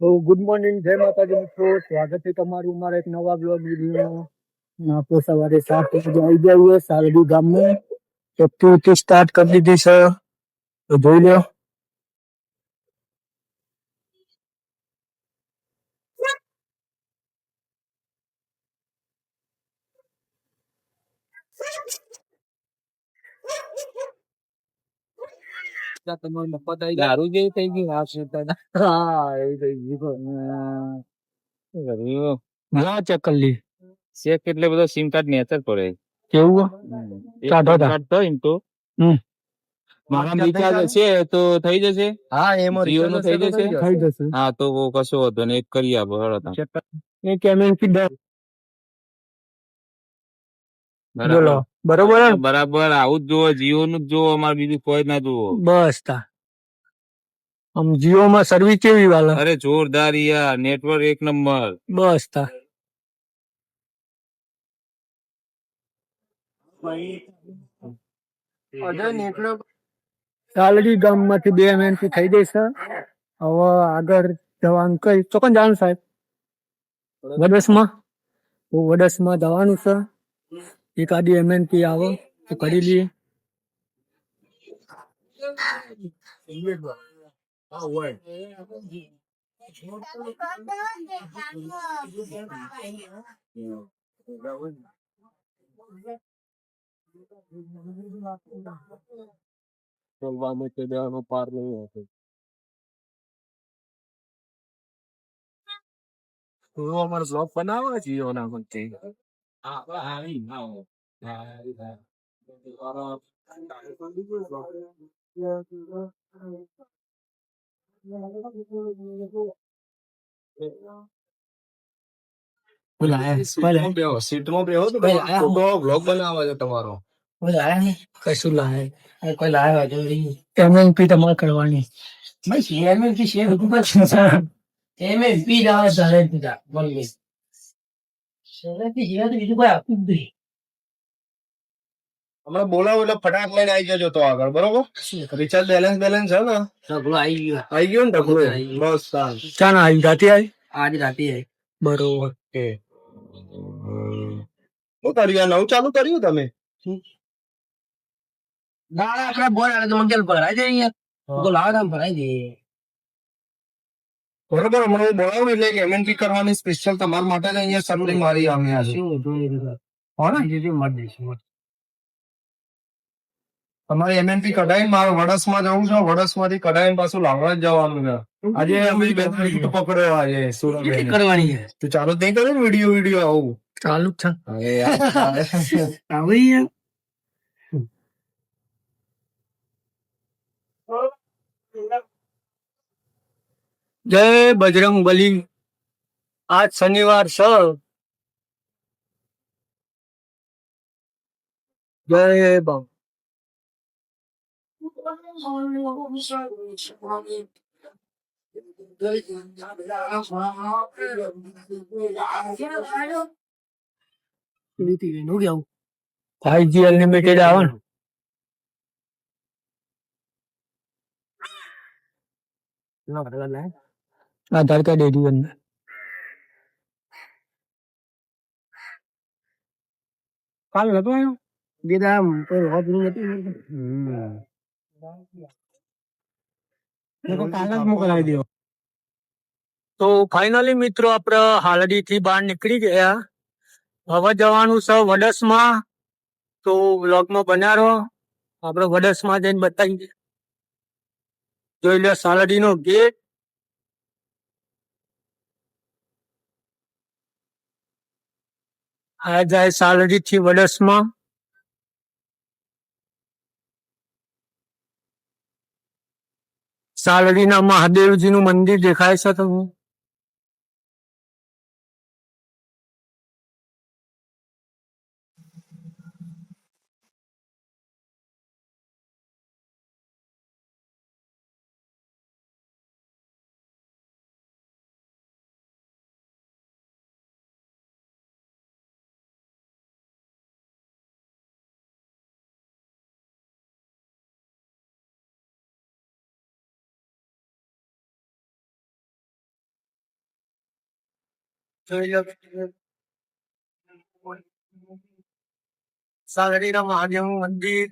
તો good morning, જય માતાજી મિત્રો. સ્વાગત છે તમારું મારા એક નવા બ્લોગ વિડીયો. આપણે સવારે 7 વાગે આવી જઈએ સારડી ગામમાં. એક્ટિવિટી સ્ટાર્ટ કરી દીધી છે, તો જોઈ લો. દારૂ જેવી થઈ ગઈ હા હા, એ થઈ ગયું. હા, ચેક કરી લી. ચેક એટલે બધો સિમ કાર્ડ નેચર પડે કેવું કાઢો કાર્ડ તો એમ તો હમ મારા રિચાર્જ છે તો થઈ જશે. હા, એમાં જીઓ નું થઈ જશે. થઈ જશે. હા તો કશો વાંધો નહીં, એક કરી આપો હેડો તમે. એ કેમેન બોલો. બરાબર બરોબર. બરાબર આવું જ જોવો, જીઓ નું જ જોવો, અમારે બીજું કોઈ ના જોવો. બસ તા આમ જીઓ માં સર્વિસ કેવી વાલા? અરે જોરદાર યાર, નેટવર્ક એક નંબર. બસ તા સાલડી ગામમાંથી 2 MNC થઈ જશે. હવે આગળ જવાનું કઈ ચોકન જવાનું સાહેબ? વડસમાં. વડસમાં જવાનું છે. એકાદી MNC આવો તો કરી લઈએ. પાર નહીં હોતો. અમારો બ્લોગ બનાવો જીઓ ના કોઈ. સીટમાં બેહો તો બ્લોગ બનાવે છે તમારો. કશું લાય કોઈ લાયા MNP તમારે કરવાની. MNP છે MNP આવે તારે પીધા બોલી બીજું કોઈ આપતું જ નહીં. હમણાં બોલાવો એટલે ફટાક લઈને આવી જજો તો આગળ, બરોબર? રિચાર્જ બેલેન્સ છે ને? ઢગલો આવી ગયો ને ઢગલો. બસ ચાલ આવી રાતે આવી આજ રાતે આવી. બરોબર. કે શું કર્યું? નવું ચાલુ કર્યું તમે? ના આપડે બોલ મંગલ ભરાય છે અહીંયા લાવ આમ ભરાય છે. બરોબર, હમણાં બોલાવું એટલે એક MNP કરવાની સ્પેશિયલ તમારા માટે જ અહીંયા સર્વિસ મારી આવ્યા છે. તમારે MNP કઢાઈને મારે વડસમાં જવું છે, વડસમાંથી કઢાઈને પાછું લાવવા જ જવાનું છે. આજે અમે બે પકડ્યો આજે સુરત કરવાની છે. તું ચાલુ જ નહીં કર્યું વિડીયો આવું ચાલુ જ છે. જય બજરંગ બલી. આજ શનિવાર છે. જય બાબા. ફાઈવજી અનલિમિટેડ આવે ને? આધાર કાર્ડ એડી અંદર કાલ નતો આવ્યો બેદા કોઈ હોત નથી. તો ફાઇનલી મિત્રો આપણે હાલડી થી બહાર નીકળી ગયા. હવે જવાનું છે વડસમાં. તો વ્લોગમાં બન્યા રહો. આપણે વડસમાં જઈને બતાવી જોઈ લો સાલડી નો ગેટ. આ જાય સાલડી થી વડસમાં. સાલડીના મહાદેવજી નું મંદિર દેખાય છે તમને? જોઈ લો સાગરીના મહાદેવનું મંદિર.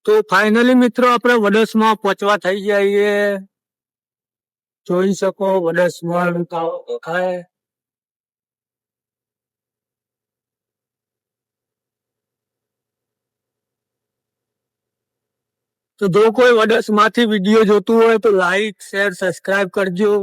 તો ફાઇનલી મિત્રો આપણે વડોસમાં પહોંચવા થઈ જઈએ. જોઈ શકો વડોસમાં થાય. તો જો કોઈ વડોસમાંથી વિડીયો જોતું હોય તો લાઈક શેર સબસ્ક્રાઇબ કરજો.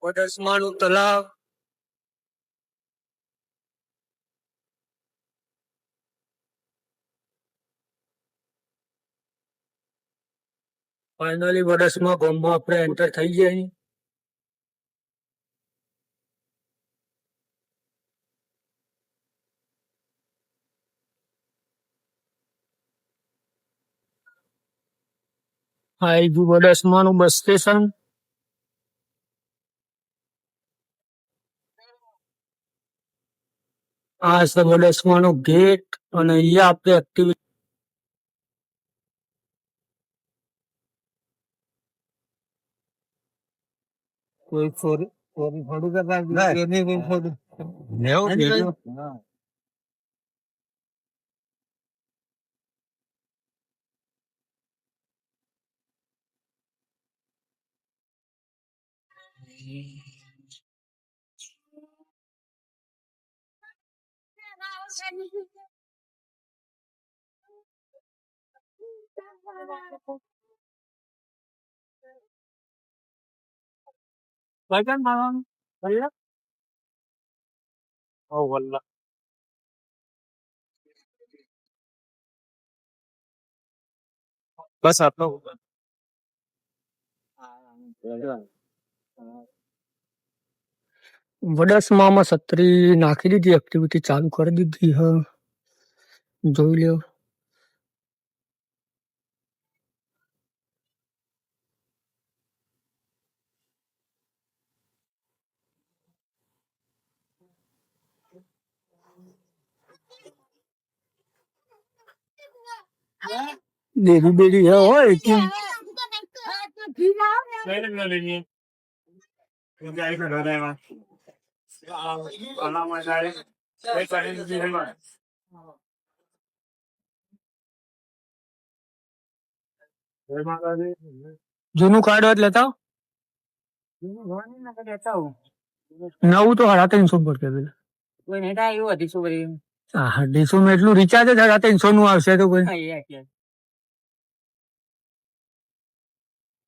વડોસમાનું તલાવ. ફાઇનલી વડોસમાં ગામમાં આપણે એન્ટર થઈ જઈએ. આ વડોસમાનું બસ સ્ટેશન. આ છે વડોસમાનો ગેટ અને અહીંયા આપણે એક્ટિવિટી કોઈ ફોડું કરતા કોઈ ફોડું વજન મારવાનું વલ્લા. ઓ વલ્લા. બસ આટલો. વડોસમામાં છત્રી નાખી દીધી, એક્ટિવિટી ચાલુ કરી દીધી હ. જોઈ લો. દેરી બેરી હોય કે જૂનું કાર્ડ હોય લેતા આવો. નવું તો 350 પર કે હા 250 માં એટલું રિચાર્જ જ 350 નું આવશે તો કોઈ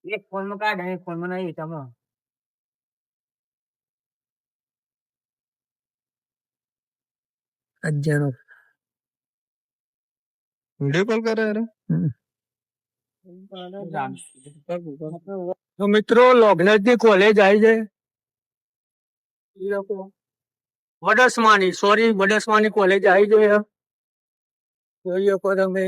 એક ફોન માં કાર્ડ એક ફોન માં નહીં તમે અજાનો વિડિયો કોલ કરે રે. તો મિત્રો લોગનેટ ની કોલેજ આવી છે વડોસમાની, સોરી વડોસમાની કોલેજ આવી છે. જોઈ શકો તમે.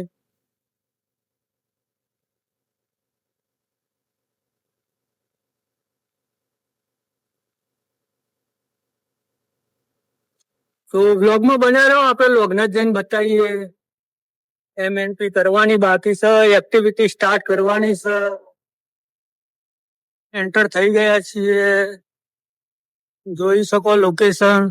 તો વ્લોગમાં બન્યા રહો, આપણે લોગનેટ જઈને બતાવીએ. એમએનપી કરવાની બાકી છે, એક્ટિવિટી સ્ટાર્ટ કરવાની છે. એન્ટર થઈ ગયા છીએ, જોઈ શકો લોકેશન.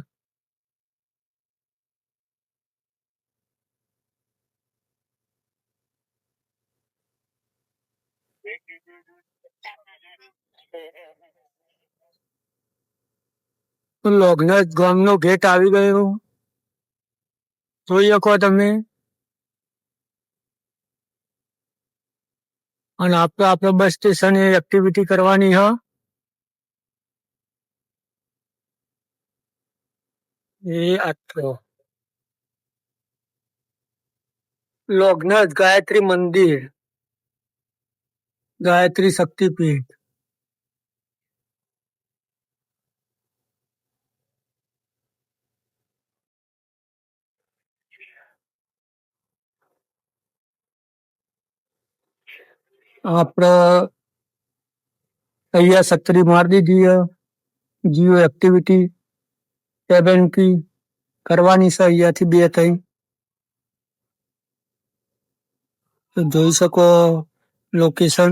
લોગનજ ગામનો ગેટ આવી ગયો, જોઈ શકો તમે. અને આપણે બસ સ્ટેશન એક્ટિવિટી કરવાની હ. એ આટલો લોગનજ ગાયત્રી મંદિર, ગાયત્રી શક્તિપીઠ. આપણે અહીંયા છત્રી મારી દીધી હ. જીઓ એક્ટિવિટી સેવન કી કરવાની છે અહીંયાથી 2-3. તો જોઈ શકો લોકેશન.